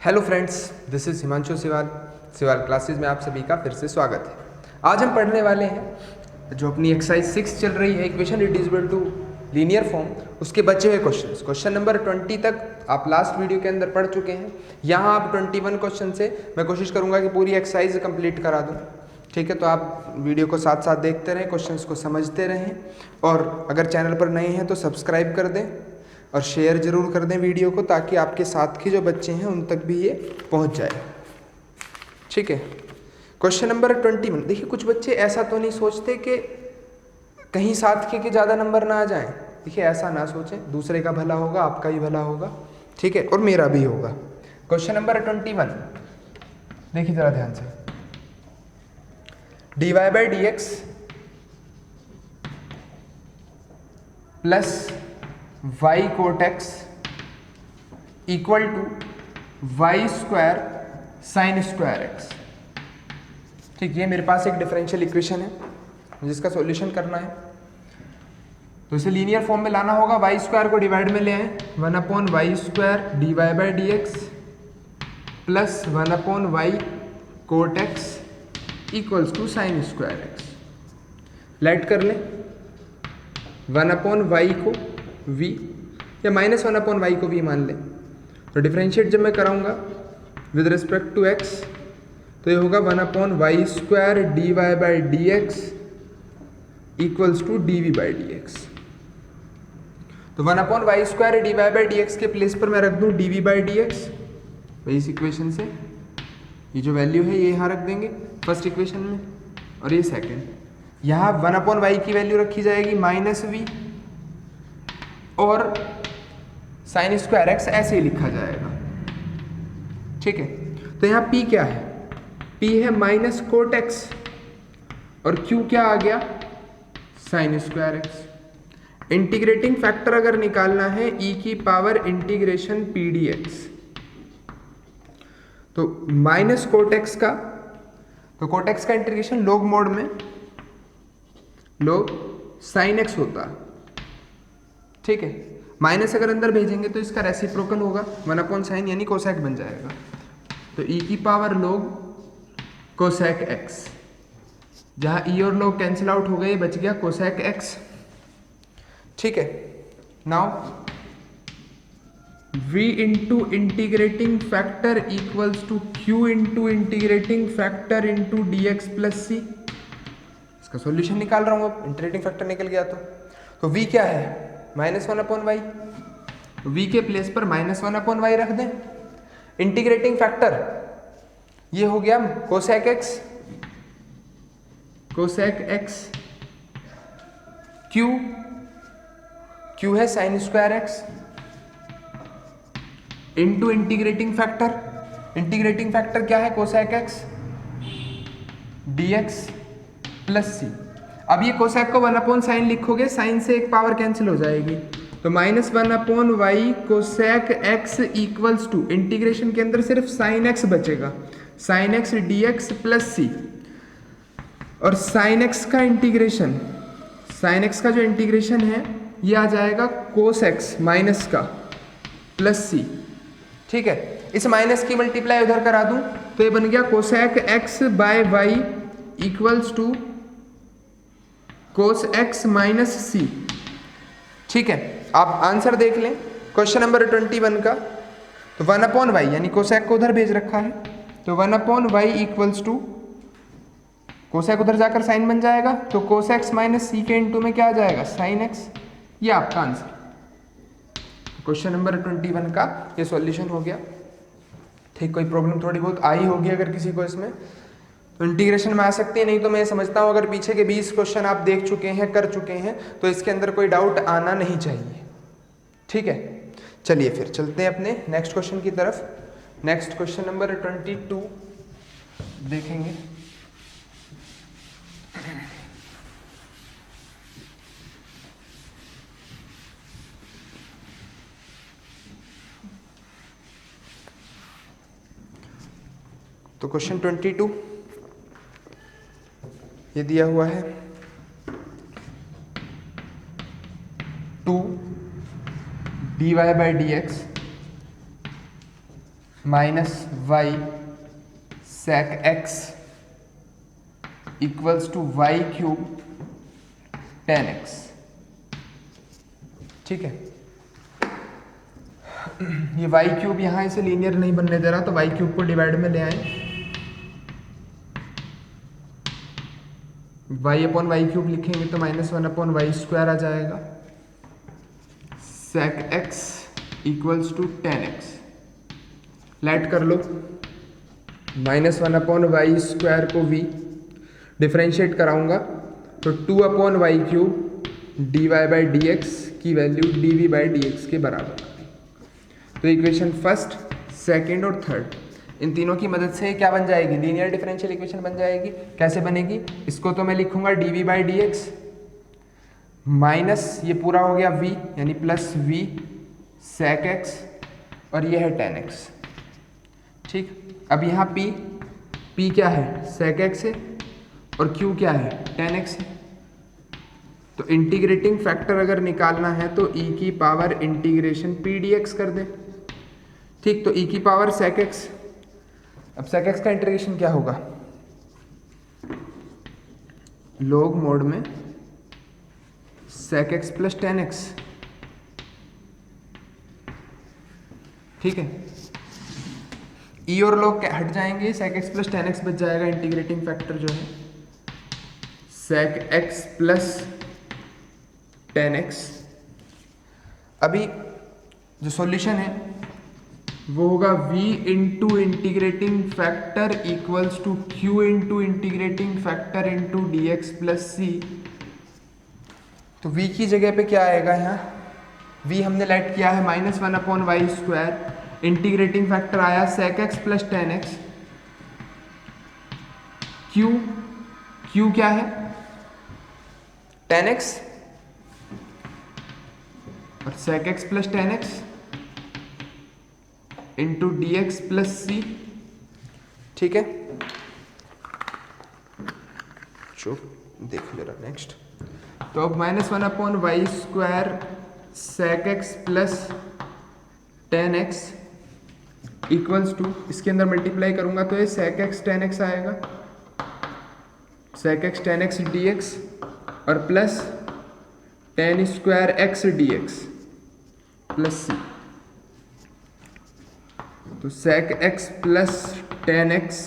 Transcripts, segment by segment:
Hello friends, this is Himanshu Siwal classes में आप सभी का फिर से स्वागत है। आज हम पढ़ने वाले हैं जो अपनी एक्सरसाइज 6 चल रही है, equation reducible to linear form, उसके बचे हुए क्वेश्चन नंबर 20 तक आप लास्ट वीडियो के अंदर पढ़ चुके हैं। यहाँ आप 21 क्वेश्चन से मैं कोशिश करूँगा कि पूरी एक्सरसाइज कंप्लीट करा दूँ। ठीक है, तो आप वीडियो को साथ साथ देखते रहें, क्वेश्चंस को समझते रहें, और अगर चैनल पर नए हैं तो सब्सक्राइब कर दें और शेयर ज़रूर कर दें वीडियो को, ताकि आपके साथ के जो बच्चे हैं उन तक भी ये पहुंच जाए। ठीक है, क्वेश्चन नंबर 21। देखिए, कुछ बच्चे ऐसा तो नहीं सोचते कि कहीं साथ के ज़्यादा नंबर ना आ जाएं। देखिए, ऐसा ना सोचें, दूसरे का भला होगा, आपका ही भला होगा, ठीक है, और मेरा भी होगा। क्वेश्चन नंबर 21 देखिए ज़रा ध्यान से। dy by D x plus y cot X equal to Y square sine square X. ठीक, ये मेरे पास एक डिफरेंशियल इक्वेशन है जिसका सॉल्यूशन करना है, तो इसे लीनियर फॉर्म में लाना होगा। वाई स्क्वायर को डिवाइड में ले आए, 1/y square dy by D x plus 1/y cot X equals to sine square X. Let कर लें 1/y को v या -1/y को v मान लें, तो डिफरेंशिएट जब मैं कराऊंगा विद रिस्पेक्ट टू x, तो ये होगा 1/y square dy by D X equals to dv by D X. तो 1/y square dy by D x के प्लेस पर मैं रख दूं dv बाई डी एक्स। इस इक्वेशन से ये जो वैल्यू है ये यहाँ रख देंगे फर्स्ट इक्वेशन में, और ये सेकेंड। यहाँ 1/y की वैल्यू रखी जाएगी -v, और साइन स्क्वायर एक्स ऐसे ही लिखा जाएगा। ठीक है, तो यहाँ p क्या है? p है माइनस कोट एक्स, और q क्या आ गया? Sign square x. Integrating factor अगर निकालना है e की power integration P D X, तो माइनस कोट एक्स का, तो कोट एक्स का इंटीग्रेशन लॉग मोड में लॉग साइन एक्स होता। ठीक है, माइनस अगर अंदर भेजेंगे तो इसका रेसिप्रोकल होगा 1/sin, यानी कोसेक बन जाएगा। तो e की पावर log कोसेक x, जहां e और log कैंसिल आउट हो गए, बच गया कोसेक x। ठीक है, now v into integrating factor equals to q into integrating factor into D x plus C. इसका सॉल्यूशन निकाल रहा हूं, अब इंटीग्रेटिंग फैक्टर निकल गया तो v क्या है? -1/y। v के प्लेस पर -1/y रख दें। इंटीग्रेटिंग फैक्टर ये हो गया कोसेक x, q है sign square x, into integrating factor क्या है? कोसेक एक्स dx प्लस सी। अब ये कोसेक को 1/sin लिखोगे, साइन से एक पावर कैंसिल हो जाएगी, तो -1/y cosec x equals to, integration के अंदर सिर्फ साइन x बचेगा, sine x dx plus C, और साइन x का इंटीग्रेशन, साइन x का जो इंटीग्रेशन है ये आ जाएगा कोस x माइनस का प्लस सी। ठीक है, इस माइनस की मल्टीप्लाई उधर करा दूं तो ये बन गया cosec x by Y equals to cos x minus C. ठीक है, आप आंसर देख लें क्वेश्चन नंबर 21 का। तो 1/y यानी कोसेक को उधर भेज रखा है, तो 1/y इक्वल्स टू, कोसेक उधर जाकर साइन बन जाएगा, तो कोस x माइनस सी के इंटू में क्या आ जाएगा? Sine x। ये आपका आंसर क्वेश्चन नंबर 21 का ये सॉल्यूशन हो गया। ठीक, कोई प्रॉब्लम थोड़ी बहुत आई होगी अगर किसी को इसमें, तो इंटीग्रेशन में आ सकती है, नहीं तो मैं समझता हूँ अगर पीछे के 20 क्वेश्चन आप देख चुके हैं, कर चुके हैं, तो इसके अंदर कोई डाउट आना नहीं चाहिए। ठीक है, चलिए फिर चलते हैं अपने नेक्स्ट क्वेश्चन की तरफ। नेक्स्ट क्वेश्चन नंबर 22 देखेंगे। तो क्वेश्चन 22 ये दिया हुआ है, 2 dy by D x minus Y sec X equals to Y cube tan X. ठीक है, ये वाई क्यूब यहाँ इसे लीनियर नहीं बनने दे रहा, तो वाई क्यूब को डिवाइड में ले आए, वाई अपॉन वाई क्यूब लिखेंगे तो minus one upon Y square आ जाएगा, sec X equals to tan X. Let कर लो, minus one upon Y square को v डिफ्रेंशिएट कराऊंगा तो two upon Y cube D Y by D x की value D we by D x के बराबर। तो इक्वेशन फर्स्ट, सेकेंड और थर्ड, इन तीनों की मदद से क्या बन जाएगी, लीनियर डिफरेंशियल इक्वेशन बन जाएगी। कैसे बनेगी, इसको तो मैं लिखूंगा D we by D x minus ये पूरा हो गया v यानी प्लस v सेक एक्स और ये है टेन एक्स। ठीक, अब यहाँ p क्या है, सेक एक्स है और q क्या है, टेन एक्स है। तो इंटीग्रेटिंग फैक्टर अगर निकालना है तो e की पावर इंटीग्रेशन p dx कर दे। ठीक, तो e की पावर सेक एक्स, अब सेक एक्स का इंटीग्रेशन क्या होगा, लॉग मोड में sec x plus tan X. ठीक है, ई और लॉग हट जाएंगे, sec x plus tan X बच जाएगा। इंटीग्रेटिंग फैक्टर जो है sec x plus tan X. अभी जो सॉल्यूशन है वो होगा v into integrating factor equals to q into integrating factor into D x plus सी। तो v की जगह पे क्या आएगा, यहाँ v हमने लेट किया है minus one upon Y square, integrating factor आया sec x plus tan X, q क्या है टेन एक्स और sec x plus tan X into D x plus सी। ठीक है, चुप देख ले रहा नेक्स्ट। तो अब minus one upon Y square sec x plus tan x equals to, इसके अंदर मल्टीप्लाई करूंगा तो ये सेक एक्स टेन एक्स आएगा, sec x tan x d x और plus tan square x d x plus सी। तो sec x plus tan x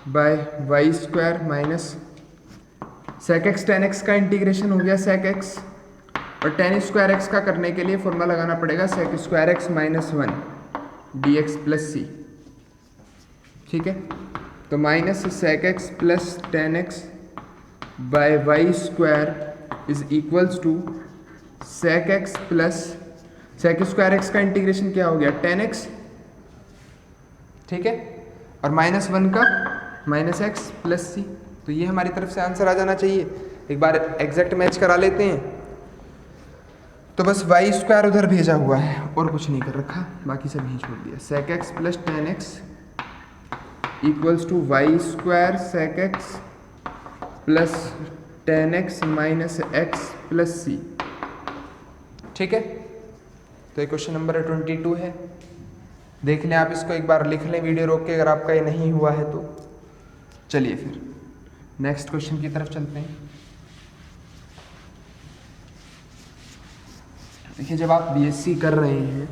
by y square minus sec x tan x का integration हो गया sec x, और tan square x का करने के लिए फॉर्मूला लगाना पड़ेगा sec square x minus one d x plus सी। ठीक है, तो minus sec x plus tan x by y square is equals to sec x plus sec square x का इंटीग्रेशन क्या हो गया टेन एक्स। ठीक है, और माइनस वन का माइनस एक्स प्लस सी। तो ये हमारी तरफ से आंसर आ जाना चाहिए। एक बार एग्जैक्ट मैच करा लेते हैं। तो बस वाई स्क्वायर उधर भेजा हुआ है और कुछ नहीं कर रखा, बाकी सब यहीं छोड़ दिया। Sec x plus tan x equals to Y square sec x plus tan x minus x plus सी। ठीक है, तो ये क्वेश्चन नंबर 22 है। देख लें आप इसको, एक बार लिख लें वीडियो रोक के अगर आपका ये नहीं हुआ है तो। चलिए फिर नेक्स्ट क्वेश्चन की तरफ चलते हैं। देखिए, जब आप बीएससी कर रहे हैं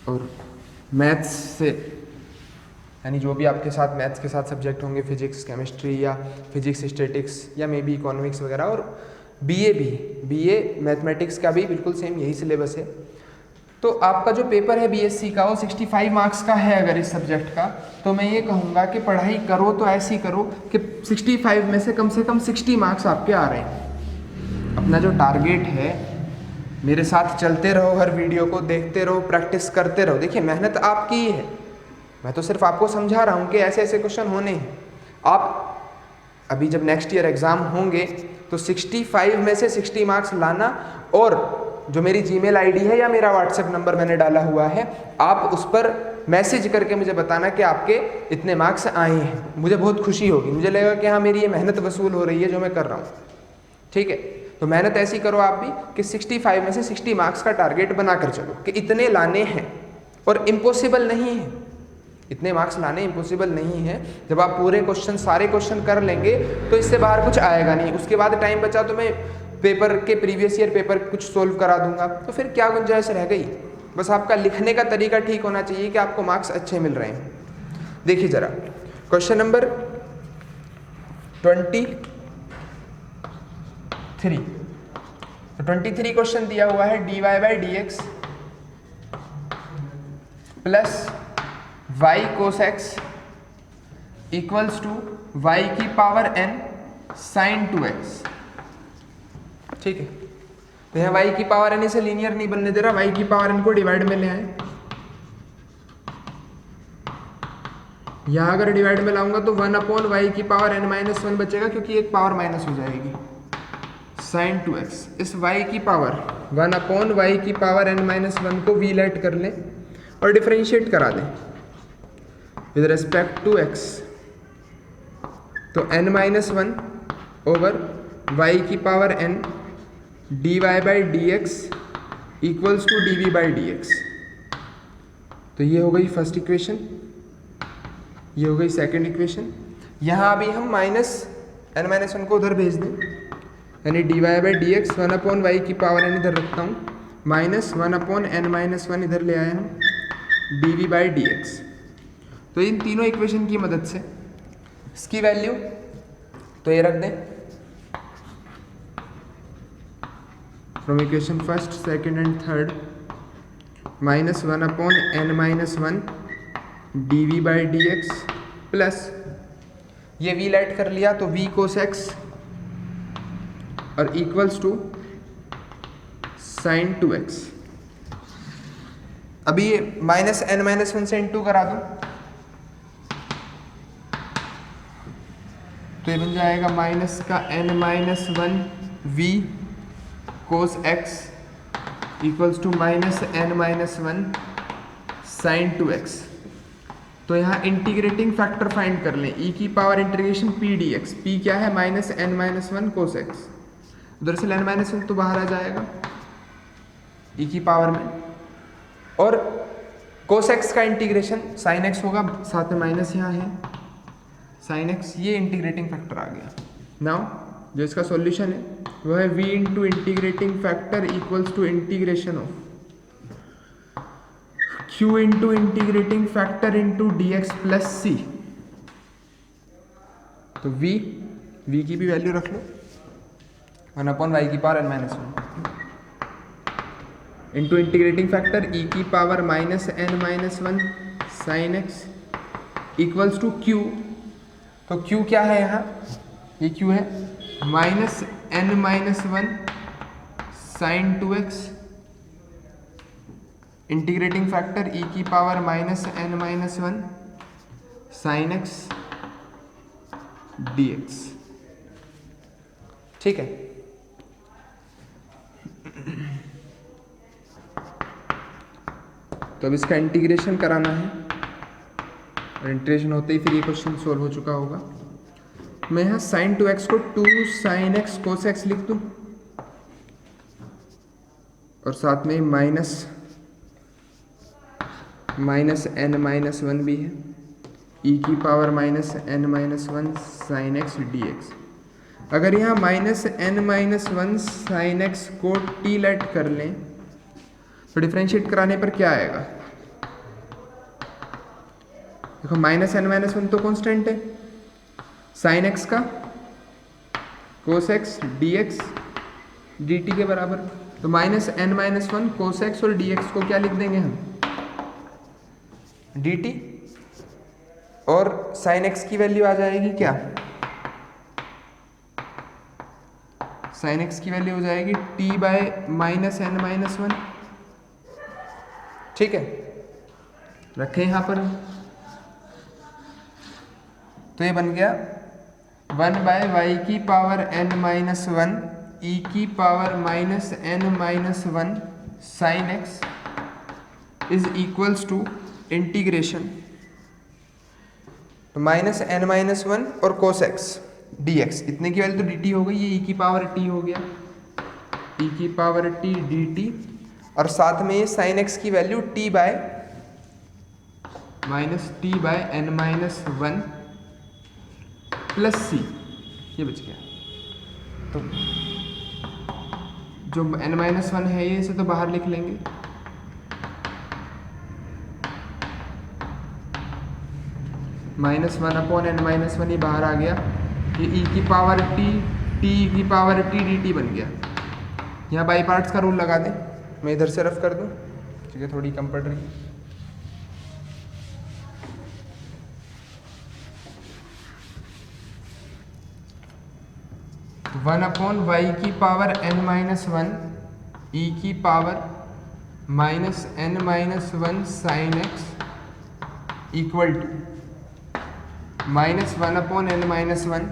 और मैथ्स से, यानी जो भी आपके साथ मैथ्स के साथ सब्जेक्ट होंगे, फिजिक्स केमिस्ट्री या फिजिक्स स्टैटिक्स या मे बी इकोनॉमिक्स वगैरह, और बीए मैथमेटिक्स का भी बिल्कुल सेम यही सिलेबस है। तो आपका जो पेपर है बीएससी का वो 65 मार्क्स का है अगर इस सब्जेक्ट का, तो मैं ये कहूँगा कि पढ़ाई करो तो ऐसी करो कि 65 में से कम 60 मार्क्स आपके आ रहे हैं। अपना जो टारगेट है, मेरे साथ चलते रहो, हर वीडियो को देखते रहो, प्रैक्टिस करते रहो। देखिए, मेहनत आपकी ही है, मैं तो सिर्फ आपको समझा रहा हूँ कि ऐसे ऐसे क्वेश्चन होने हैं। आप अभी जब नेक्स्ट ईयर एग्ज़ाम होंगे तो 65 में से 60 मार्क्स लाना, और जो मेरी जीमेल आईडी है या मेरा व्हाट्सएप नंबर मैंने डाला हुआ है, आप उस पर मैसेज करके मुझे बताना कि आपके इतने मार्क्स आए हैं। मुझे बहुत खुशी होगी, मुझे लगेगा कि हाँ, मेरी ये मेहनत वसूल हो रही है जो मैं कर रहा हूँ। ठीक है, तो मेहनत ऐसी करो आप भी कि 65 में से 60 मार्क्स का टारगेट बना कर चलो कि इतने लाने हैं। और इम्पॉसिबल नहीं है, इतने मार्क्स लाने इम्पॉसिबल नहीं है। जब आप पूरे क्वेश्चन सारे क्वेश्चन कर लेंगे तो इससे बाहर कुछ आएगा नहीं। उसके बाद टाइम बचा तो मैं पेपर के प्रीवियस ईयर पेपर कुछ सोल्व करा दूंगा, तो फिर क्या गुंजाइश रह गई। बस आपका लिखने का तरीका ठीक होना चाहिए कि आपको मार्क्स अच्छे मिल रहे हैं। देखिए जरा क्वेश्चन नंबर 23। तो 23 क्वेश्चन दिया हुआ है dy by D x plus y cos x equals to y की पावर n sin 2x। ठीक है, तो यहाँ y की पावर n इसे लीनियर नहीं बनने दे रहा, y की पावर n को डिवाइड में ले आए। यहाँ अगर डिवाइड में लाऊंगा तो 1/y की पावर n माइनस 1 बचेगा, क्योंकि एक पावर माइनस हो जाएगी। sin 2x इस y की पावर 1/y की पावर n माइनस 1 को v लेट कर लें और डिफरेंशिएट करा दें विद रिस्पेक्ट टू x। तो n माइनस 1 ओवर y की power n dy by D X equals to dv by D X. तो ये हो गई फर्स्ट इक्वेशन, ये हो गई सेकंड इक्वेशन। यहाँ अभी हम माइनस n माइनस 1 को उधर भेज दें, यानी dy by D x 1/y की पावर n इधर रखता हूँ, माइनस 1/n माइनस 1 इधर ले आए हम dv बाई डी एक्स। तो इन तीनों इक्वेशन की मदद से इसकी वैल्यू तो ये रख दें, from equation first second and third minus 1/n minus 1 dv by D x plus ये v लेट कर लिया तो v cos x और इक्वल्स टू sin 2x। अभी ये माइनस n माइनस 1 से इंटू करा दूं तो ये बन जाएगा माइनस का n minus 1 v cos x equals to minus n minus 1 sin 2x। तो यहाँ इंटीग्रेटिंग फैक्टर फाइंड कर लें, e की power integration p dx। p क्या है? Minus n minus 1 cos x। उधर से n माइनस 1 तो बाहर आ जाएगा e की पावर में, और cos x का इंटीग्रेशन sin x होगा, साथ में माइनस यहाँ है sin x। ये इंटीग्रेटिंग फैक्टर आ गया। नाउ जो इसका सॉल्यूशन है वह है v into integrating factor equals to integration of q into integrating factor into D x plus सी। तो v की भी वैल्यू रख लो 1/y की power n minus 1 into integrating factor e की power minus n minus 1 sine x equals to q। तो q क्या है यहाँ? ये q है minus n minus 1 sine 2x integrating factor e की power minus n minus 1 sine x dx। ठीक है, तो अब इसका इंटीग्रेशन कराना है और इंटीग्रेशन होते ही फिर ये क्वेश्चन सोल्व हो चुका होगा। मैं यहाँ साइन 2x को 2 साइन x cos x लिख दूँ और साथ में माइनस n माइनस 1 भी है, e की power minus n minus 1 sine x dx। अगर यहाँ minus n minus 1 sine x को t लेट कर लें तो डिफरेंशिएट कराने पर क्या आएगा? देखो माइनस n माइनस 1 तो कांस्टेंट है, साइन x का cos x dx dt के बराबर। तो minus n minus 1 cos x और dx को क्या लिख देंगे हम? dt, और साइन x की वैल्यू आ जाएगी क्या? साइन x की वैल्यू हो जाएगी t by minus n minus 1। ठीक है, रखें यहाँ पर। तो ये बन गया 1/y की पावर n माइनस 1 e की power minus n minus 1 sine x is equals to integration तो माइनस n माइनस 1 और cos x dx। इतने की वैल्यू तो dt हो गई, ये e की पावर t हो गया, e की पावर t dt, और साथ में ये साइन x की value t by minus t by n minus one plus c, ये बच गया। तो जो एन माइनस वन है ये, इसे तो बाहर लिख लेंगे, minus one upon N minus one, ये बाहर आ गया। ये ई की पावर टी, टी की पावर टी डी टी बन गया। यहाँ बाई पार्ट्स का रूल लगा दें, मैं इधर से रफ कर दूँ, ठीक है, थोड़ी कम पड़ रही है। वन अपॉन वाई की पावर एन माइनस वन ई की power minus N minus one sine X equal to minus one upon N minus one.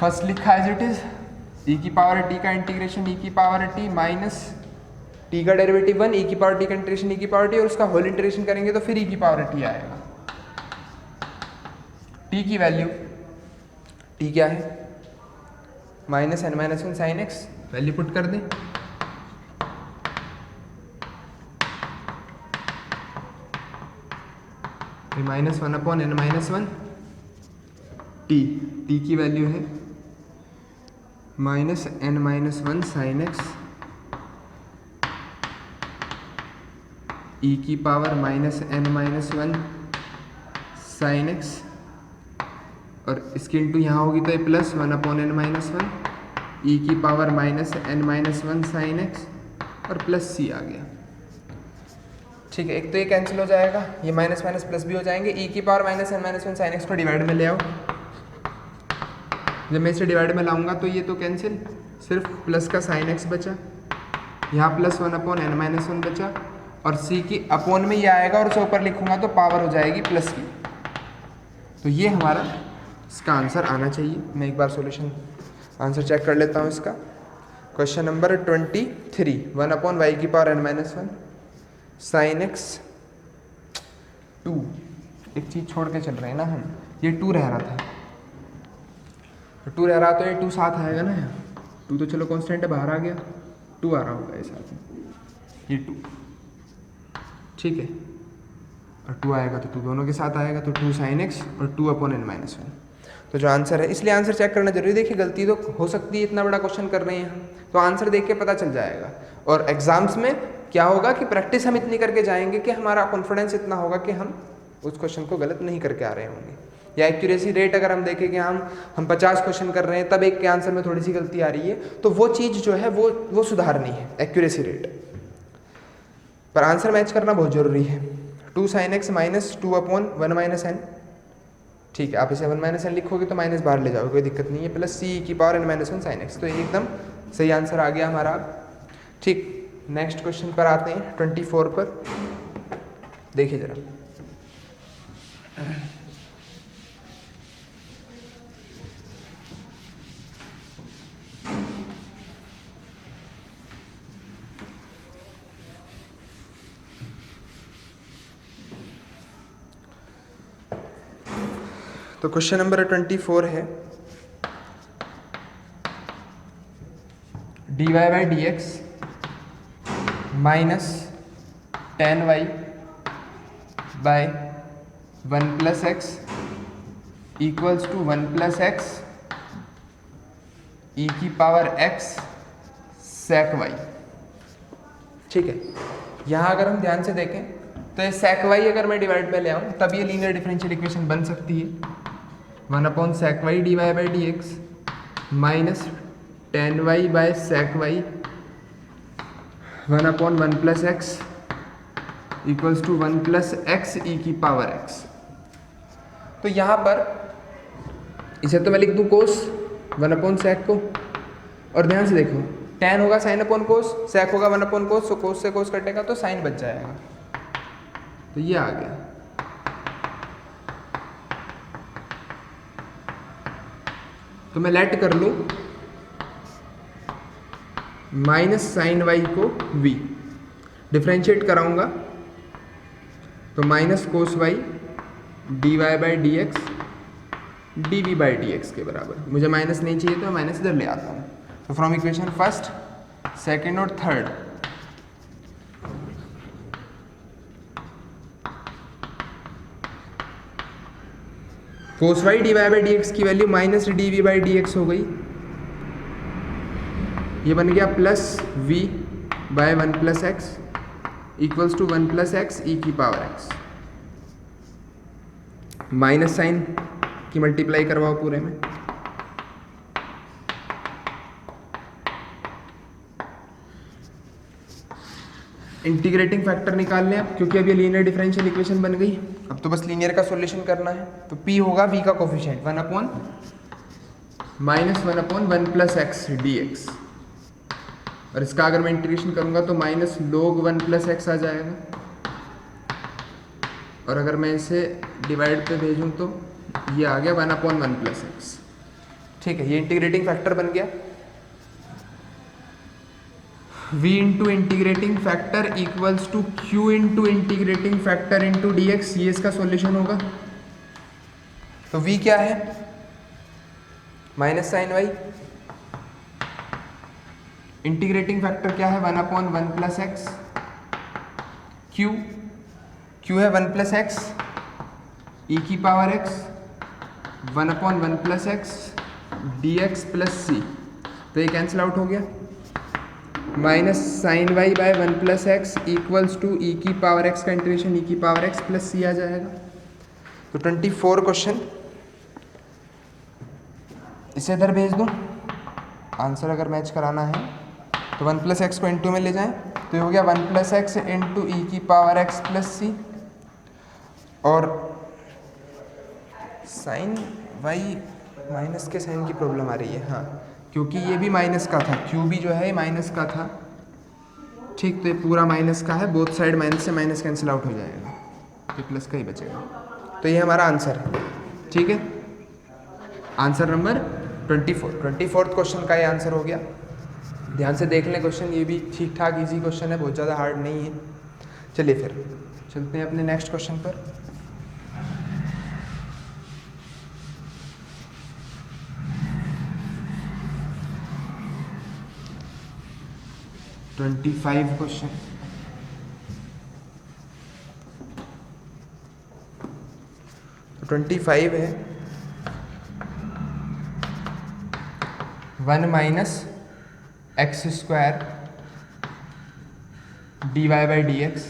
First लिखा एज इट इज, ई की पावर टी का इंटीग्रेशन ई की पावर टी माइनस टी का derivative one, ई की power T का integration ई की power T, और उसका होल इंटीग्रेशन करेंगे तो फिर ई की पावर टी आएगा। टी की वैल्यू, टी क्या है, minus N minus one sine x, value put कर दें। Minus one upon N minus one, t, T की वैल्यू है minus N minus one sine x e की power minus N minus one sine x, और इसकी into यहाँ होगी तो ये plus one upon N minus one ई की power minus N minus one sine x, और प्लस सी आ गया। ठीक है, एक तो ये कैंसिल हो जाएगा, ये माइनस माइनस प्लस भी हो जाएंगे। ई की power minus N minus one sine X को डिवाइड में ले आओ, जब मैं इसे डिवाइड में लाऊंगा तो ये तो कैंसिल, सिर्फ प्लस का साइन एक्स बचा, यहाँ plus one upon N minus one बचा, और सी की अपॉन में ये आएगा और उसे ऊपर लिखूंगा तो पावर हो जाएगी प्लस की। तो ये हमारा इसका आंसर आना चाहिए। मैं एक बार सॉल्यूशन आंसर चेक कर लेता हूँ इसका। Question number 23, one upon Y की power N minus one sine x two, एक चीज़ छोड़ के चल रहे हैं ना हम, ये टू रह रहा था, तो टू रह रहा तो ये टू साथ आएगा ना, यहाँ टू तो चलो कांस्टेंट है, बाहर आ गया, टू आ रहा होगा ये साथ में, ये टू, ठीक है, और टू आएगा तो टू दोनों के साथ आएगा, तो टू साइन एक्स और two upon N minus one. तो जो आंसर है, इसलिए आंसर चेक करना जरूरी। देखिए गलती तो हो सकती है, इतना बड़ा क्वेश्चन कर रहे हैं हम, तो आंसर देख के पता चल जाएगा। और एग्जाम्स में क्या होगा कि प्रैक्टिस हम इतनी करके जाएंगे कि हमारा कॉन्फिडेंस इतना होगा कि हम उस क्वेश्चन को गलत नहीं करके आ रहे होंगे। या एक्यूरेसी रेट अगर हम देखें कि हम 50 क्वेश्चन कर रहे हैं, तब एक के आंसर में थोड़ी सी गलती आ रही है, तो वो चीज़ जो है वो सुधारनी है, एक्यूरेसी रेट पर। आंसर मैच करना बहुत जरूरी है। Two sine X minus two upon one minus N, ठीक है, आप इसे वन माइनस एन लिखोगे तो माइनस बाहर ले जाओगे, कोई दिक्कत नहीं है, प्लस सी की power N minus one sine X. तो ये एकदम सही आंसर आ गया हमारा। ठीक, नेक्स्ट क्वेश्चन पर आते हैं, 24 पर। देखिए जरा, तो क्वेश्चन नंबर 24 है, D Y by D x minus tan y by one plus x equals to one plus x e की पावर एक्स सेक वाई। ठीक है, यहाँ अगर हम ध्यान से देखें तो ये सेक वाई अगर मैं डिवाइड में ले आऊँ तब ये लीनियर डिफरेंशियल इक्वेशन बन सकती है। One upon sec y D Y by D x minus tan y by sec y one upon one plus x equals to one plus x e की पावर एक्स। तो यहाँ पर इसे तो मैं लिख दूँ कोस वन अपॉन सेक को, और ध्यान से देखो टेन होगा साइन अपॉन कोस, सेक होगा वन अपॉन कोस, तो कोस से कोस कटेगा तो साइन बच जाएगा। तो ये आ गया। तो मैं लेट कर लूँ माइनस साइन वाई को v, डिफ्रेंशिएट कराऊंगा तो minus cos Y D Y by D X D we by D x के बराबर। मुझे माइनस नहीं चाहिए तो माइनस इधर ले आता हूँ। तो फ्रॉम इक्वेशन फर्स्ट, सेकेंड और third cos Y D Y by D x की value minus d we by D x हो गई, ये बन गया plus v by 1 plus x equals to 1 plus x e की पावर एक्स। माइनस साइन की multiply करवाओ पूरे में, इंटीग्रेटिंग फैक्टर निकाल लें आप, क्योंकि अब ये लीनियर डिफरेंशियल इक्वेशन बन गई। अब तो बस लीनियर का सॉल्यूशन करना है। तो p होगा v का coefficient 1 upon -1/1 plus x d x, और इसका अगर मैं इंटीग्रेशन करूंगा तो माइनस log 1 प्लस एक्स आ जाएगा, और अगर मैं इसे डिवाइड पे भेजूं तो ये आ गया 1/1 प्लस एक्स। ठीक है, ये इंटीग्रेटिंग फैक्टर बन गया। v into integrating factor equals to q into integrating factor into D x, ये इसका सॉल्यूशन होगा। तो v क्या है, minus sine Y, integrating factor क्या है 1/1 प्लस एक्स, q है 1 प्लस एक्स ई की power x 1/1 plus x d x plus सी, तो ये कैंसिल आउट हो गया। Minus sine y by 1 plus x equals to e की पावर एक्स का इंटीग्रेशन ई की पावर एक्स प्लस सी आ जाएगा। तो 24 क्वेश्चन, इसे इधर भेज दूँ, आंसर अगर मैच कराना है तो 1 प्लस एक्स को इंटू में ले जाएं, तो ये हो गया 1 प्लस एक्स इंटू ई की पावर एक्स प्लस सी, और साइन वाई माइनस के साइन की प्रॉब्लम आ रही है, हाँ, क्योंकि ये भी माइनस का था, क्यू भी जो है ये माइनस का था। ठीक, तो ये पूरा माइनस का है, बोथ साइड माइनस से माइनस कैंसिल आउट हो जाएगा, तो प्लस का ही बचेगा। तो ये हमारा आंसर है। ठीक है, आंसर नंबर 24 क्वेश्चन का ये आंसर हो गया। ध्यान से देख लें क्वेश्चन, ये भी ठीक ठाक इजी क्वेश्चन है, बहुत ज़्यादा हार्ड नहीं है। चलिए फिर चलते हैं अपने नेक्स्ट क्वेश्चन पर। क्वेश्चन 25 है 1 minus x square D Y by D x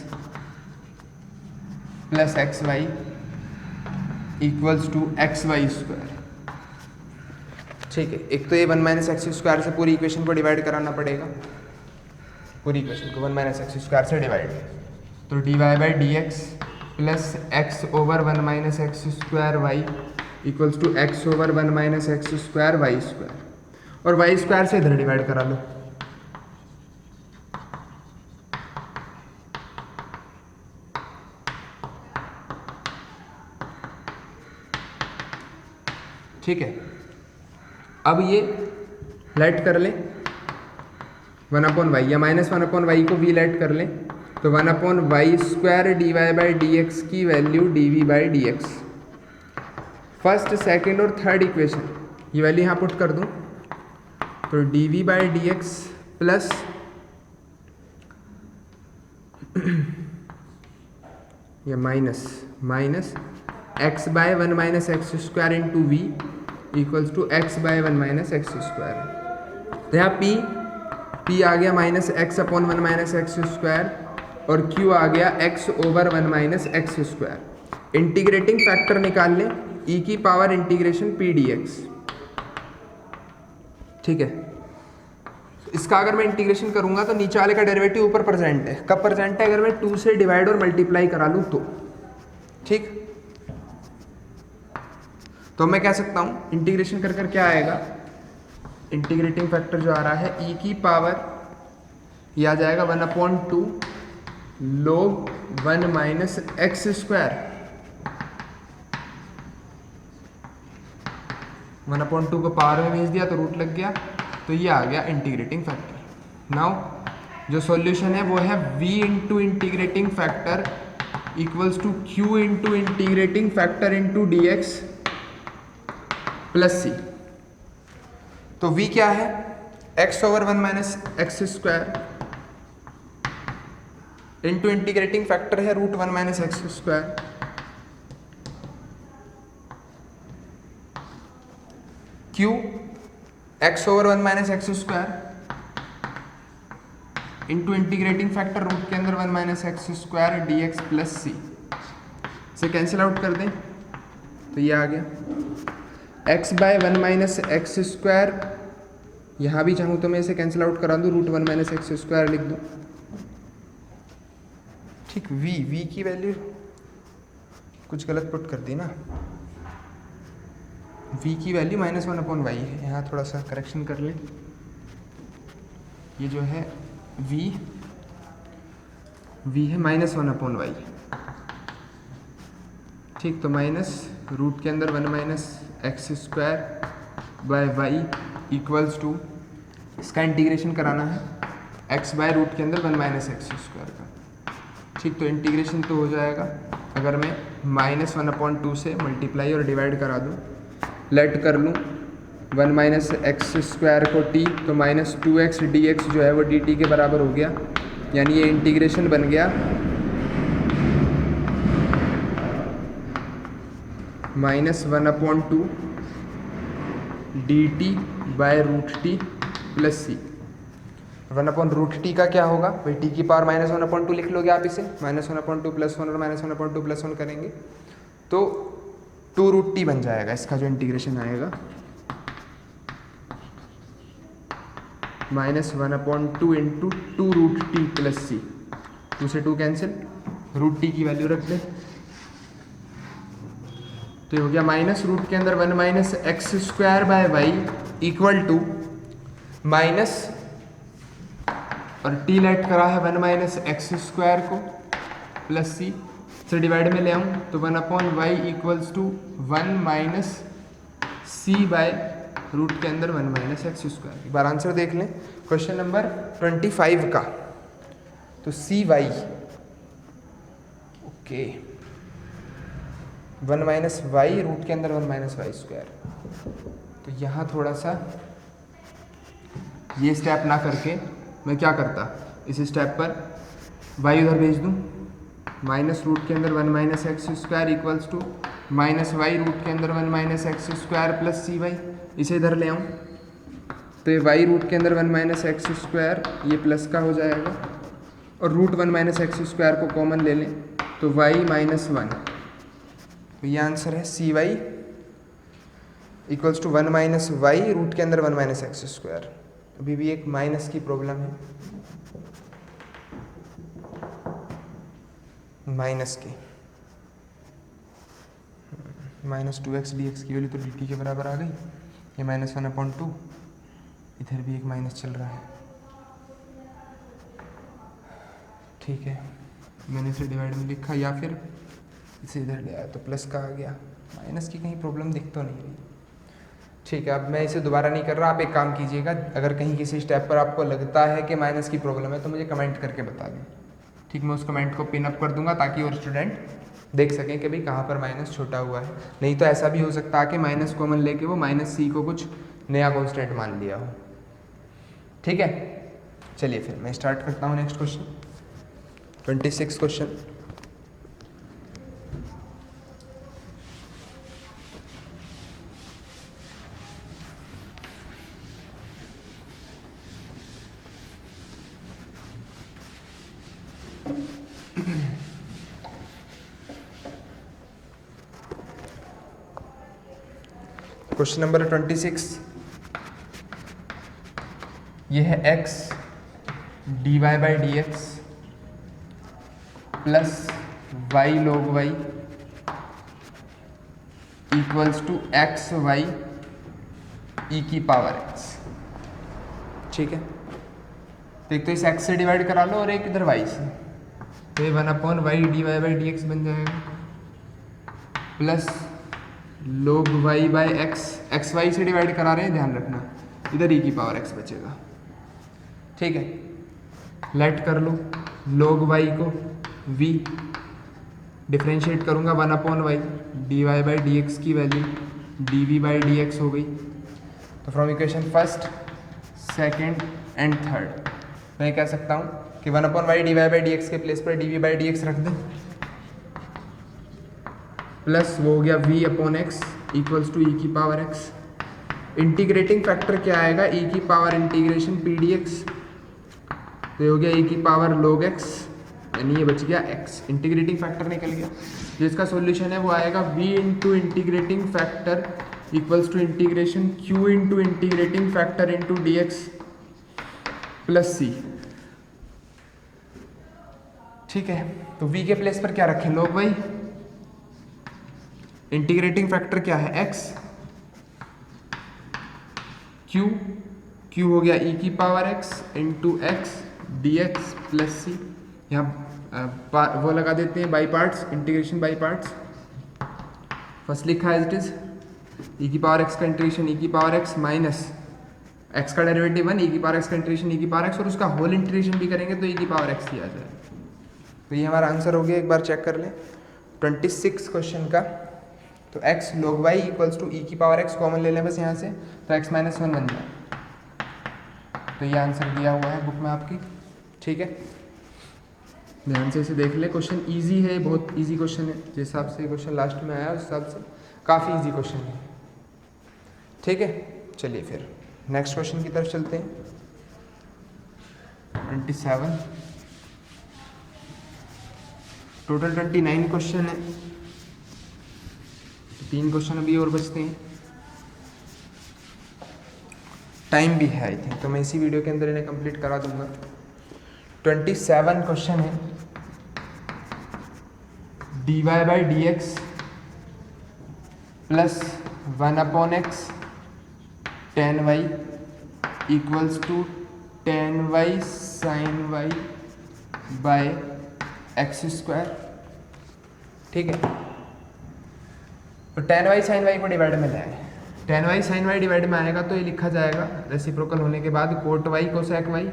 plus X Y equals to x Y square. ठीक है, एक तो ये 1 माइनस एक्स स्क्वायर से पूरी इक्वेशन को डिवाइड कराना पड़ेगा, पूरी इक्वेशन को 1 माइनस एक्स स्क्वायर से डिवाइड, तो D Y by D x plus X over 1 minus x square Y equals to X over 1 minus x square Y square, और वाई स्क्वायर से इधर डिवाइड करा लो। ठीक है, अब ये लेट कर लें 1/y या -1/y को v लेट कर लें, तो 1/y square D Y by D x की value D we by D x. First, second और थर्ड इक्वेशन ये वैल्यू यहाँ पुट कर दूँ, तो d we by D x plus या minus x by 1 minus x square into v equals to x by 1 minus x square. तो यहाँ p आ गया minus x upon 1 minus x square, और q आ गया x over 1 minus x square. Integrating factor निकाल लें e की पावर इंटीग्रेशन p dx। ठीक है, इसका अगर मैं इंटीग्रेशन करूंगा तो नीचे वाले का डेरिवेटिव ऊपर प्रेजेंट है। कब प्रेजेंट है, अगर मैं 2 से डिवाइड और मल्टीप्लाई करा लूँ तो। ठीक, तो मैं कह सकता हूँ इंटीग्रेशन कर क्या आएगा, इंटीग्रेटिंग फैक्टर जो आ रहा है e की पावर ये आ जाएगा 1/2 log 1 माइनस एक्स स्क्वायर, 1/2 को पावर में भेज दिया तो रूट लग गया, तो ये आ गया इंटीग्रेटिंग फैक्टर। नाउ जो सॉल्यूशन है वो है v into integrating factor equals to q into integrating factor into D x plus सी। तो v क्या है, x over 1 minus x square into integrating factor है √1 minus x square q x over 1 minus x square into integrating factor root के अंदर 1 minus x square d x plus c. इसे cancel out कर दें तो ये आ गया x by 1 minus x square, यहाँ भी चाहूँ तो मैं इसे कैंसिल आउट करा दूँ, रूट 1 माइनस एक्स स्क्वायर लिख दूँ। ठीक, v की वैल्यू कुछ गलत पुट कर दी ना, v की वैल्यू -1/y है, यहाँ थोड़ा सा करेक्शन कर लें। ये जो है v है -1/y। ठीक, तो माइनस रूट के अंदर 1 minus x square by Y equals to, इसका इंटीग्रेशन कराना है x बाय रूट के अंदर 1 माइनस एक्स स्क्वायर का। ठीक, तो इंटीग्रेशन तो हो जाएगा अगर मैं -1/2 से मल्टीप्लाई और डिवाइड करा दूँ, लेट कर लूँ 1 माइनस एक्स स्क्वायर को t, तो -2x dx जो है वो dt के बराबर हो गया, यानी ये इंटीग्रेशन बन गया -1/2 dt by root T plus C. 1/√t का क्या होगा भाई, t की पावर -1/2 लिख लोगे आप इसे, -1/2 + 1 और -1/2 + 1 करेंगे तो 2√t बन जाएगा इसका जो इंटीग्रेशन आएगा, -1/2 इंटू 2√t प्लस सी। 2 से 2 कैंसिल, √t की वैल्यू रख दें तो ये हो गया माइनस रूट के अंदर 1 minus x square by Y equal to minus, और टी लेट करा है 1 माइनस एक्स स्क्वायर को प्लस सी से डिवाइड में ले आऊँ तो 1/y equals to 1 minus C by root के अंदर 1 माइनस एक्स स्क्वायर। एक बार आंसर देख लें क्वेश्चन नंबर 25 का। तो c y, okay, 1 minus Y root के अंदर 1 माइनस वाई स्क्वायर। तो यहाँ थोड़ा सा ये स्टेप ना करके मैं क्या करता, इस स्टेप पर वाई उधर भेज दूँ, माइनस रूट के अंदर 1 minus x square equals to minus Y root के अंदर 1 minus x square plus C Y, इसे इधर ले आऊँ तो ये वाई रूट के अंदर 1 माइनस एक्स स्क्वायर ये प्लस का हो जाएगा, और रूट 1 माइनस एक्स स्क्वायर को कॉमन ले लें तो वाई -1। तो ये आंसर है c y equals to 1 minus Y root के अंदर 1 माइनस एक्स स्क्वायर। अभी भी एक माइनस की प्रॉब्लम है, माइनस की, -2x dx की वैल्यू तो dt के बराबर आ गई, ये -1/2, इधर भी एक माइनस चल रहा है। ठीक है, मैंने इसे डिवाइड में लिखा या फिर इसे इधर ले आया तो प्लस का आ गया, माइनस की कहीं प्रॉब्लम दिख तो नहीं रही। ठीक है, अब मैं इसे दोबारा नहीं कर रहा, आप एक काम कीजिएगा, अगर कहीं किसी स्टेप पर आपको लगता है कि माइनस की प्रॉब्लम है तो मुझे कमेंट करके बता दें। ठीक, मैं उस कमेंट को पिन अप कर दूंगा ताकि और स्टूडेंट देख सकें कि भाई कहाँ पर माइनस छोटा हुआ है। नहीं तो ऐसा भी हो सकता है कि माइनस कॉमन लेके वो -c को कुछ नया कॉन्स्टेंट मान लिया हो। ठीक है, चलिए फिर मैं स्टार्ट करता हूँ next question, 26 question. Question number 26, ये है x dy by D x plus y log y equals to x y e की पावर x। ठीक है, तो एक तो इस x से डिवाइड करा लो और एक इधर y से, तो ये 1/y dy by D X बन जाएगा plus log y by X Y से डिवाइड करा रहे हैं, ध्यान रखना इधर e की पावर x बचेगा। ठीक है, लेट कर लो log y को v, डिफ्रेंशिएट करूँगा 1/y dy by D x की value dv by D x हो गई। तो from equation first, second and third मैं कह सकता हूँ कि 1/y dy by D x के प्लेस पर dv बाई डी एक्स रख दें, प्लस वो हो गया v/x इक्वल्स टू e की पावर x इंटीग्रेटिंग फैक्टर क्या आएगा, ई की power integration P D X, तो ये हो गया ई की पावर log x, यानी ये बच गया x, इंटीग्रेटिंग फैक्टर निकल गया। जिसका सॉल्यूशन है वो आएगा v into integrating factor equals to integration q into integrating factor into D x plus सी। ठीक है, तो v के प्लेस पर क्या रखें, log y, इंटीग्रेटिंग फैक्टर क्या है x, q हो गया e की power x into x d x plus c. यहाँ वो लगा देते हैं by parts, integration by parts. First लिखा है एज इट इज ई की पावर एक्स का इंटीग्रेशन ई की पावर एक्स माइनस एक्स का डेरिवेटिव 1 ई की पावर एक्स का इंटीग्रेशन ई की पावर एक्स, और उसका होल इंटीग्रेशन भी करेंगे तो ई की पावर एक्स ही आ जाए। तो ये हमारा आंसर हो गया, एक बार चेक कर लें 26 क्वेश्चन का। तो x log y equals to e की पावर x कॉमन ले लें बस यहाँ से, तो x माइनस 1 बन जाए। तो ये आंसर दिया हुआ है बुक में आपकी। ठीक है, ध्यान से इसे देख ले, क्वेश्चन इजी है, बहुत इजी क्वेश्चन है। जिस हिसाब से क्वेश्चन लास्ट में आया उस हिसाब से काफ़ी इजी क्वेश्चन है। ठीक है, चलिए फिर नेक्स्ट क्वेश्चन की तरफ चलते हैं। 27, टोटल 29 क्वेश्चन है, तो 3 क्वेश्चन अभी और बचते हैं, टाइम भी है आई थिंक, तो मैं इसी वीडियो के अंदर इन्हें कंप्लीट करा दूंगा। 27 क्वेश्चन है, D Y by D x plus 1/x tan y equals to tan y sin y by X square. ठीक है, तो tan y sin y को डिवाइड में लाए, tan y sin y divide में आएगा तो ये लिखा जाएगा रेसिप्रोकल होने के बाद कोट y कोसेक y,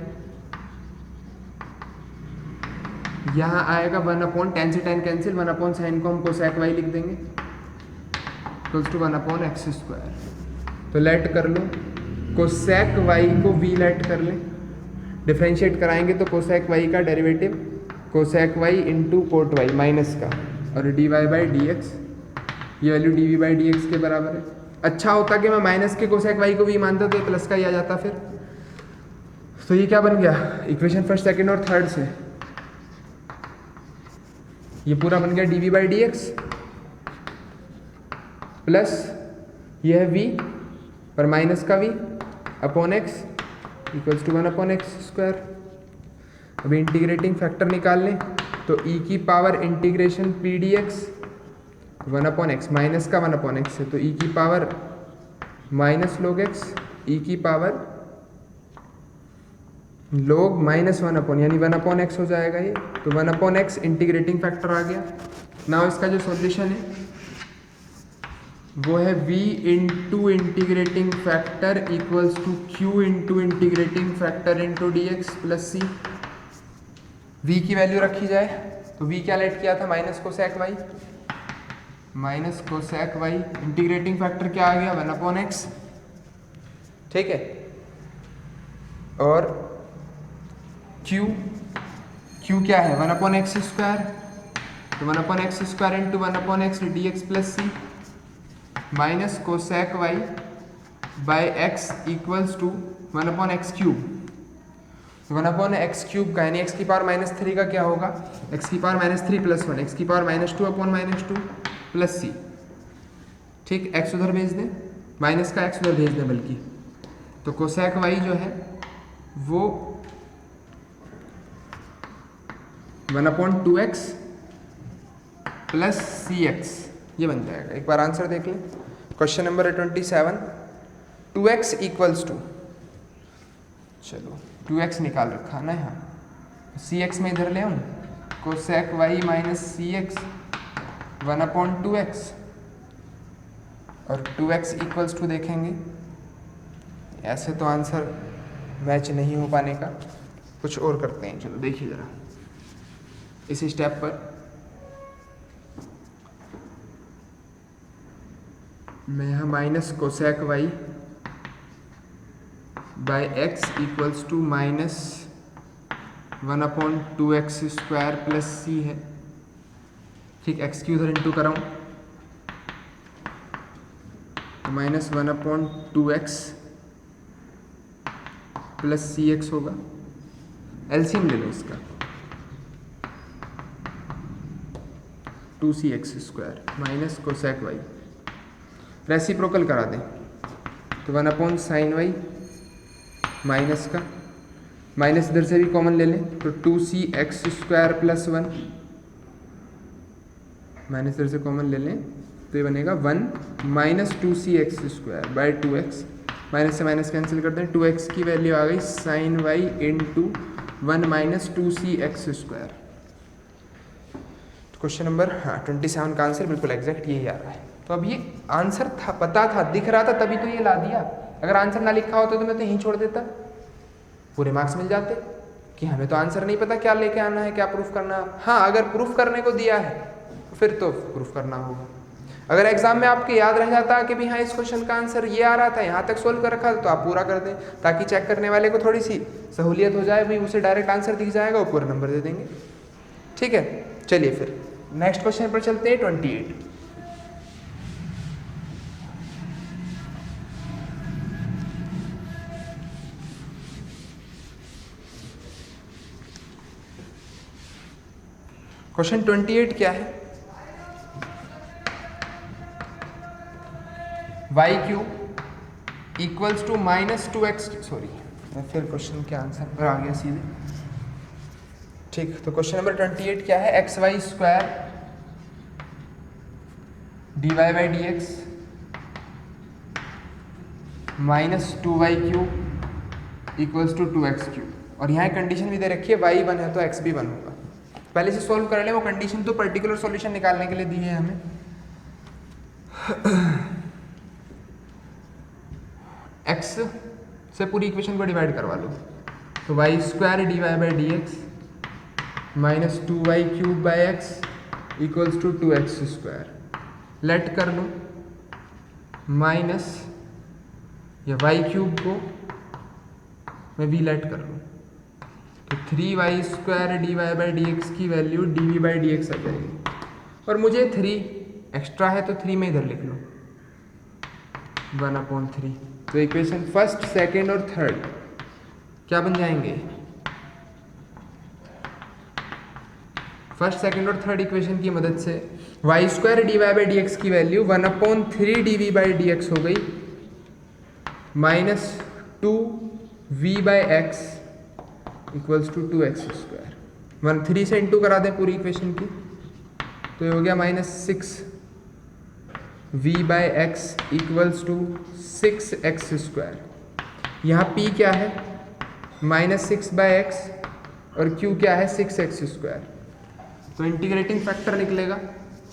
यहाँ आएगा 1/tan से tan कैंसिल, 1/sin को हम कोसेक y लिख देंगे इक्वल्स टू 1/x स्क्वायर। तो लेट कर लो, कोसेक y को v लेट कर लें, डिफ्रेंशिएट कराएंगे तो कोसेक y का derivative cosec y into cot y minus का, और d Y by D x, ये value D we by D x के बराबर है। अच्छा होता कि मैं माइनस के कोसेक y को भी मानता तो ये प्लस का ही आ जाता फिर। तो ये क्या बन गया, इक्वेशन फर्स्ट सेकंड और थर्ड से ये पूरा बन गया D we by D x plus ये है v पर माइनस का v upon x equals to 1/x square. अभी इंटीग्रेटिंग फैक्टर निकाल लें तो e की power integration P D X 1/x minus का 1/x है, तो e की power minus log x e की पावर log माइनस 1/, यानी 1/x हो जाएगा ये, तो 1/x इंटीग्रेटिंग फैक्टर आ गया। नाउ इसका जो सॉल्यूशन है वो है v into integrating factor equals to q into integrating factor into D x plus C. v की वैल्यू रखी जाए तो v क्या लेट किया था, minus cosec y, minus cosec y, integrating factor क्या आ गया 1/x। ठीक है, और q क्या है 1/x स्क्वायर, तो 1/x square into 1/x D x plus C minus cosec y by x equals to 1/x cube. 1/x cube का यानी x की पावर -3 का क्या होगा, x की पावर -3 प्लस 1, x की पावर -2/-2 प्लस c। ठीक, x उधर भेज दें, माइनस का x उधर भेज दें बल्कि, तो कोसेक y जो है वो 1/2x प्लस cx ये बन जाएगा। एक बार आंसर देख लें, question number 27, 2x equals to, चलो 2x निकाल रखा ना यहाँ, cx में इधर ले आऊँ, cosec y minus cx 1/2x, और 2x इक्वल्स टू देखेंगे, ऐसे तो आंसर मैच नहीं हो पाने का, कुछ और करते हैं। चलो देखिए ज़रा इस स्टेप पर मैं यहाँ minus cosec y by x equals to minus 1/2x square plus c है। ठीक, x की उधर इंटू कराऊँ तो -1/2x प्लस cx होगा। एलसीएम ले लो इसका, 2cx² minus cosec y, reciprocal करा दें तो 1/sin y माइनस का माइनस इधर से भी कॉमन ले लें तो 2cx² प्लस 1 माइनस इधर से कॉमन ले लें तो ये बनेगा 1 minus 2cx² by 2x, minus से माइनस कैंसिल करते हैं, 2x की वैल्यू आ गई sin y into 1 minus 2cx²। Question number 27 का आंसर बिल्कुल एग्जैक्ट यही आ रहा है। तो अब ये आंसर था, पता था, दिख रहा था, तभी तो ये ला दिया। अगर आंसर ना लिखा होता तो मैं तो यहीं छोड़ देता, पूरे मार्क्स मिल जाते। कि हमें तो आंसर नहीं पता क्या लेके आना है, क्या प्रूफ करना है। हाँ, अगर प्रूफ करने को दिया है तो फिर तो प्रूफ करना होगा। अगर एग्जाम में आपके याद रह जाता कि भी हाँ इस क्वेश्चन का आंसर ये आ रहा था, यहाँ तक सोल्व कर रखा था, तो आप पूरा कर दें ताकि चेक करने वाले को थोड़ी सी सहूलियत हो जाए, भाई उसे डायरेक्ट आंसर दिख जाएगा, वो पूरा नंबर दे देंगे। ठीक है, चलिए फिर नेक्स्ट क्वेश्चन पर चलते हैं। 28 क्वेश्चन 28 क्या है? y³ equals to -2x, sorry फिर क्वेश्चन के आंसर पर आ गया सीधे। ठीक, तो क्वेश्चन नंबर 28 क्या है? xy² dy/dx -2y³ equals to 2x³। और यहाँ कंडीशन भी दे रखी है y 1 है तो x भी 1 होगा। पहले से सॉल्व कर ले, वो कंडीशन तो पर्टिकुलर सॉल्यूशन निकालने के लिए दी है हमें। x से पूरी इक्वेशन को डिवाइड करवा लो तो y² dy/dx -2y³/x equals to 2x²। Late कर लो माइनस या y³ को मैं v लेट कर लूँ तो 3y² dy/dx की वैल्यू dv/dx आ जाएगी। और मुझे 3 एक्स्ट्रा है तो 3 में इधर लिख लो 1/3। तो इक्वेशन फर्स्ट, सेकंड और थर्ड क्या बन जाएंगे? फर्स्ट, सेकंड और थर्ड इक्वेशन की मदद से y² dy/dx की वैल्यू 1/3 dv/dx हो गई -2v/x इक्वल्स टू 2x²। 3 से इंटू करा दें पूरी इक्वेशन की तो ये हो गया -6v/x इक्वल्स टू 6x²। यहाँ p क्या है? -6/x और q क्या है? 6x²। तो इंटीग्रेटिंग फैक्टर निकलेगा,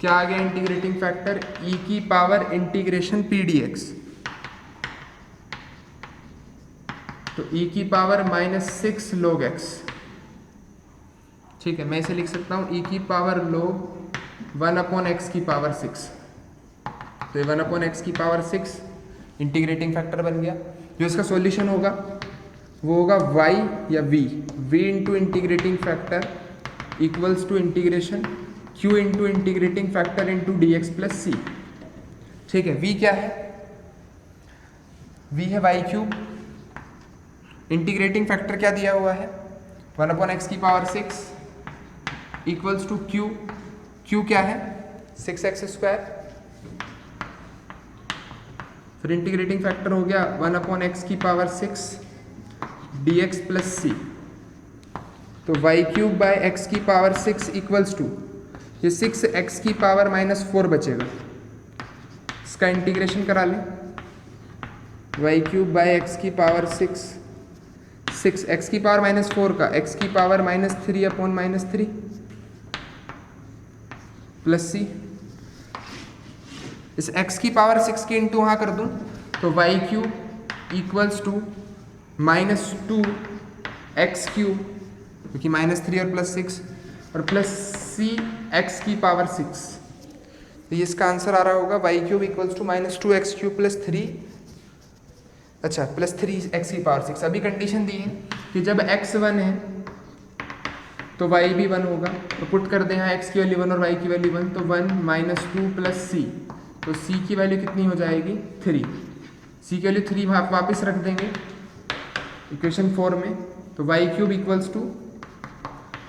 क्या आ गया इंटीग्रेटिंग फैक्टर? e की पावर इंटीग्रेशन p dx। तो e की पावर -6 log x। ठीक है, मैं इसे लिख सकता हूँ e की पावर log 1/x की पावर 6। तो ये 1/x की पावर 6 इंटीग्रेटिंग फैक्टर बन गया। जो इसका सॉल्यूशन होगा वो होगा y या v into integrating factor equals to integration q into integrating factor into dx plus c। ठीक है, v क्या है? v है y³। इंटीग्रेटिंग फैक्टर क्या दिया हुआ है? 1/x की पावर 6 इक्वल्स टू q क्या है? 6x²। फिर इंटीग्रेटिंग फैक्टर हो गया 1/x की पावर 6 dx प्लस c। तो y³/x की पावर 6 इक्वल्स टू ये 6x की पावर -4 बचेगा, इसका इंटीग्रेशन करा लें। y³/x की पावर 6x की पावर -4 का x की पावर -3/-3 प्लस c। इस x की पावर 6 की इंटू वहाँ कर दूँ तो y³ इक्वल्स टू -2x³ क्योंकि -3 और +6 और प्लस c x की पावर 6। तो ये इसका आंसर आ रहा होगा y³ equals to -2x³ plus 3, अच्छा प्लस 3x की पावर 6। अभी कंडीशन दी है कि जब x 1 है तो y भी 1 होगा। तो पुट कर दें यहाँ x की वैल्यू 1 और y की वैल्यू 1 तो 1 -2 प्लस c तो सी की वैल्यू कितनी हो जाएगी 3, सी की वैल्यू 3 वापस रख देंगे इक्वेशन 4 में, तो Y cube equals to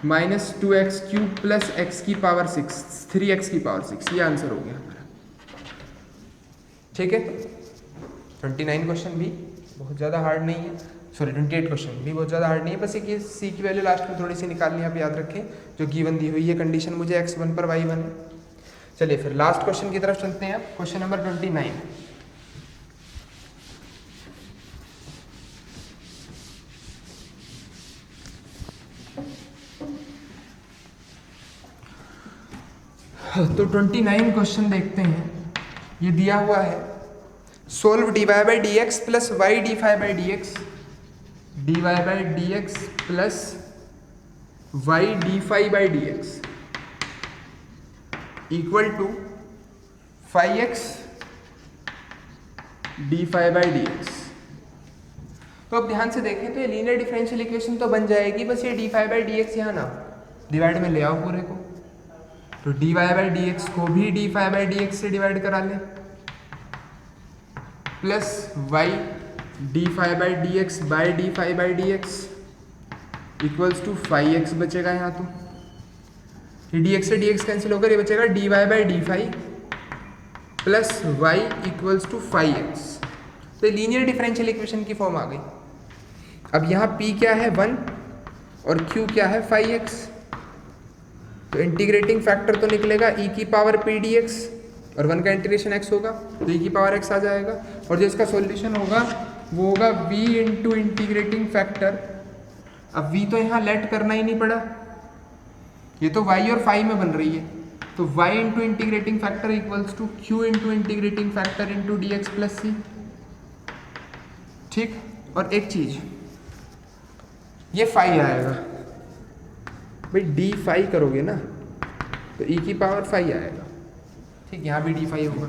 minus 2x cube plus X की पावर 6, 3x की पावर 6, ये आंसर हो गया हमारा। ठीक है, 29 क्वेश्चन भी बहुत ज़्यादा हार्ड नहीं है, सॉरी 28 क्वेश्चन भी बहुत ज़्यादा हार्ड नहीं है, बस एक ये सी की वैल्यू लास्ट में थोड़ी सी निकालनी है, आप याद रखें, जो गिवन दी हुई है कंडीशन मुझे x1 पर y1 है। चलिए फिर लास्ट क्वेश्चन की तरफ चलते हैं, क्वेश्चन नंबर 29। तो 29 क्वेश्चन देखते हैं, ये दिया हुआ है solve dy by D x plus Y D phi by D X, dy by D x plus Y D phi by D X equal to 5x D phi by D X. तो अब ध्यान से देखें तो ये linear differential equation तो बन जाएगी, बस ये D phi by D X यहाँ ना डिवाइड में ले आओ पूरे को, तो D Y by D X को भी D phi by D X से डिवाइड करा लें, plus Y D phi by D X by D phi by D X equals to 5x बचेगा यहाँ, तो डी एक्स से डी एक्स कैंसिल होकर ये बचेगा D Y by D phi plus Y equals to 5x। तो linear differential equation की form आ गई। अब यहाँ p क्या है 1 और q क्या है 5x, तो इंटीग्रेटिंग फैक्टर तो निकलेगा e की पावर p dx और 1 का इंटीग्रेशन x होगा तो e की पावर x आ जाएगा, और जो इसका सॉल्यूशन होगा वो होगा v इंटू इंटीग्रेटिंग फैक्टर। अब v तो यहाँ लेट करना ही नहीं पड़ा, ये तो y और फाई में बन रही है, तो y into integrating factor equals to q into integrating factor into D x plus सी। ठीक, और एक चीज ये फाई आएगा भाई, डी फाई करोगे ना तो e की पावर फाई आएगा, ठीक, यहाँ भी डी फाई होगा,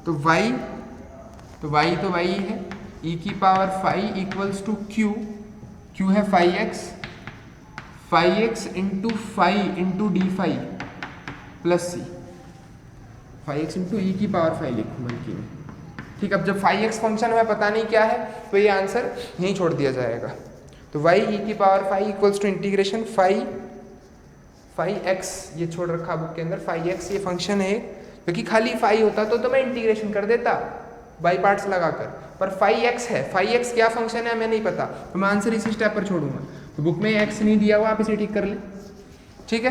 तो y तो y है, e की power phi equals to q है 5x into phi into d phi plus c, 5x into e की पावर फाई लिखूँ बल्कि में। ठीक, अब जब 5x फंक्शन में पता नहीं क्या है तो ये आंसर यहीं छोड़ दिया जाएगा, तो y e की power phi equals to integration 5x, ये छोड़ रखा बुक के अंदर 5x, ये फंक्शन है, क्योंकि खाली फाई होता तो मैं इंटीग्रेशन कर देता बाई पार्ट्स लगाकर, पर 5x है, 5x क्या फंक्शन है हमें नहीं पता, तो मैं आंसर इसी स्टेप पर छोड़ूंगा, तो बुक में x नहीं दिया हुआ, आप इसे ठीक कर लें। ठीक है,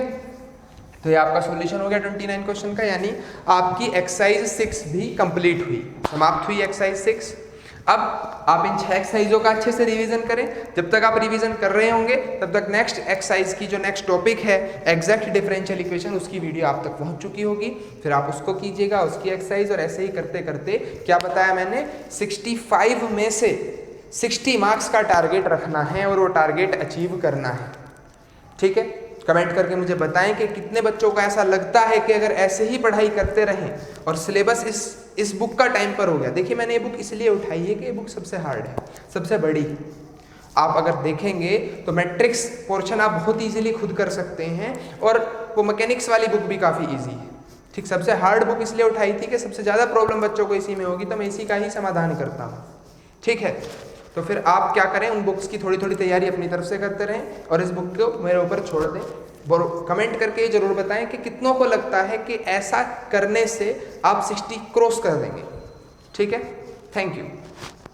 तो ये आपका सॉल्यूशन हो गया 29 क्वेश्चन का, यानी आपकी एक्सरसाइज 6 भी कंप्लीट हुई, समाप्त हुई एक्सरसाइज 6। अब आप इन 6 एक्सरसाइजों का अच्छे से रिवीजन करें, जब तक आप रिवीजन कर रहे होंगे तब तक नेक्स्ट एक्सरसाइज की जो नेक्स्ट टॉपिक है एग्जैक्ट डिफरेंशियल इक्वेशन, उसकी वीडियो आप तक पहुंच चुकी होगी, फिर आप उसको कीजिएगा, उसकी एक्सरसाइज, और ऐसे ही करते करते क्या बताया मैंने 65 में से 60 मार्क्स का टारगेट रखना है और वो टारगेट अचीव करना है। ठीक है, कमेंट करके मुझे बताएं कि कितने बच्चों को ऐसा लगता है कि अगर ऐसे ही पढ़ाई करते रहें और सिलेबस इस बुक का टाइम पर हो गया। देखिए मैंने ये बुक इसलिए उठाई है कि ये बुक सबसे हार्ड है, सबसे बड़ी। आप अगर देखेंगे तो मैट्रिक्स पोर्शन आप बहुत इजीली खुद कर सकते हैं, और वो मैकेनिक्स वाली बुक भी काफ़ी इजी है। ठीक, सबसे हार्ड बुक इसलिए उठाई थी कि सबसे ज़्यादा प्रॉब्लम बच्चों को इसी में होगी, तो मैं इसी का ही समाधान करता हूँ। ठीक है, तो फिर आप क्या करें, उन बुक्स की थोड़ी थोड़ी तैयारी अपनी तरफ से करते रहें और इस बुक को मेरे ऊपर छोड़ दें। कमेंट करके जरूर बताएं कि कितनों को लगता है कि ऐसा करने से आप 60 क्रॉस कर देंगे। ठीक है, थैंक यू।